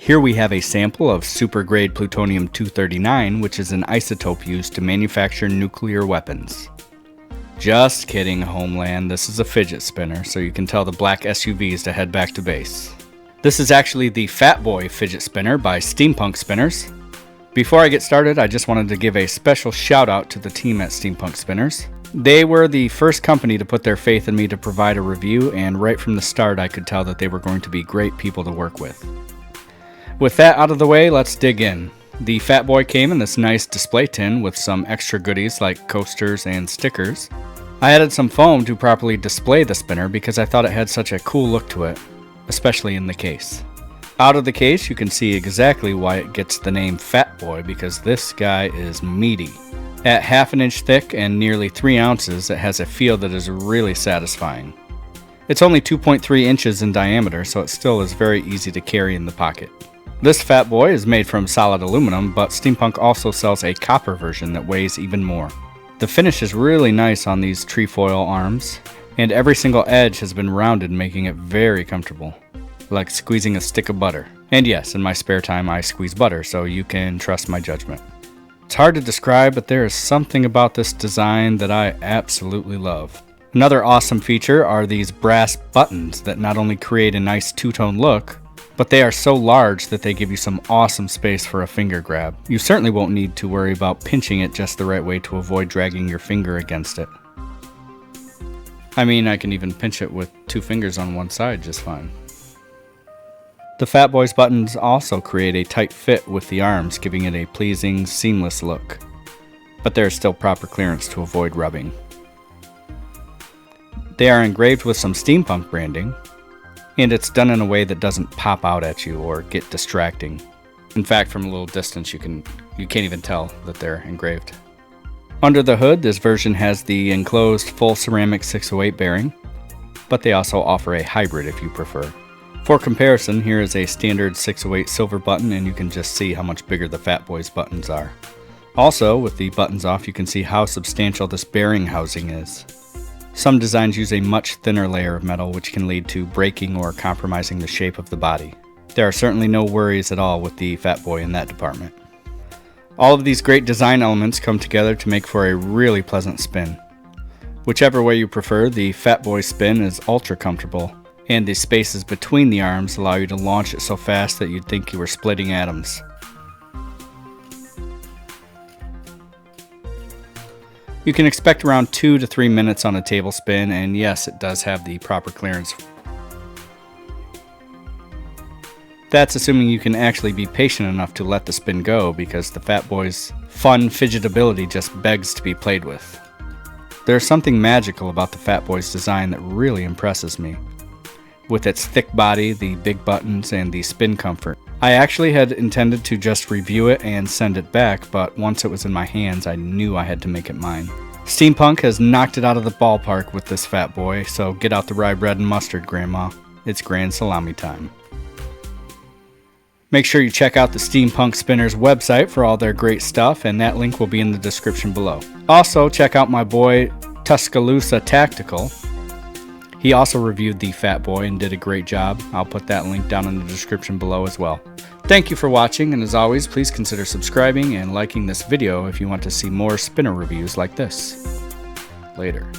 Here we have a sample of super-grade plutonium-239, which is an isotope used to manufacture nuclear weapons. Just kidding, Homeland, this is a fidget spinner, so you can tell the black SUVs to head back to base. This is actually the Fat Boy fidget spinner by Steampunk Spinners. Before I get started, I just wanted to give a special shout out to the team at Steampunk Spinners. They were the first company to put their faith in me to provide a review, and right from the start I could tell that they were going to be great people to work with. With that out of the way, let's dig in. The Fat Boy came in this nice display tin with some extra goodies like coasters and stickers. I added some foam to properly display the spinner because I thought it had such a cool look to it, especially in the case. Out of the case, you can see exactly why it gets the name Fat Boy, because this guy is meaty. At half an inch thick and nearly 3 ounces, it has a feel that is really satisfying. It's only 2.3 inches in diameter, so it still is very easy to carry in the pocket. This Fat Boy is made from solid aluminum, but Steampunk also sells a copper version that weighs even more. The finish is really nice on these trefoil arms, and every single edge has been rounded, making it very comfortable, like squeezing a stick of butter. And yes, in my spare time I squeeze butter, so you can trust my judgment. It's hard to describe, but there is something about this design that I absolutely love. Another awesome feature are these brass buttons that not only create a nice two-tone look, but they are so large that they give you some awesome space for a finger grab. You certainly won't need to worry about pinching it just the right way to avoid dragging your finger against it. I mean, I can even pinch it with 2 fingers on one side just fine. The Fat Boy's buttons also create a tight fit with the arms, giving it a pleasing, seamless look. But there is still proper clearance to avoid rubbing. They are engraved with some Steampunk branding, and it's done in a way that doesn't pop out at you or get distracting. In fact, from a little distance you can't even tell that they're engraved. Under the hood, this version has the enclosed full ceramic 608 bearing, but they also offer a hybrid if you prefer. For comparison, here is a standard 608 silver button, and you can just see how much bigger the Fat Boy's buttons are. Also, with the buttons off, you can see how substantial this bearing housing is. Some designs use a much thinner layer of metal, which can lead to breaking or compromising the shape of the body. There are certainly no worries at all with the Fat Boy in that department. All of these great design elements come together to make for a really pleasant spin. Whichever way you prefer, the Fat Boy spin is ultra comfortable, and the spaces between the arms allow you to launch it so fast that you'd think you were splitting atoms. You can expect around 2 to 3 minutes on a table spin, and yes, it does have the proper clearance. That's assuming you can actually be patient enough to let the spin go, because the Fat Boy's fun fidgetability just begs to be played with. There's something magical about the Fat Boy's design that really impresses me. With its thick body, the big buttons, and the spin comfort. I actually had intended to just review it and send it back, but once it was in my hands, I knew I had to make it mine. Steampunk has knocked it out of the ballpark with this Fat Boy, so get out the rye bread and mustard, Grandma. It's grand salami time. Make sure you check out the Steampunk Spinners website for all their great stuff, and that link will be in the description below. Also, check out my boy Tuscaloosa Tactical. He also reviewed the Fat Boy and did a great job. I'll put that link down in the description below as well. Thank you for watching, and as always, please consider subscribing and liking this video if you want to see more spinner reviews like this. Later.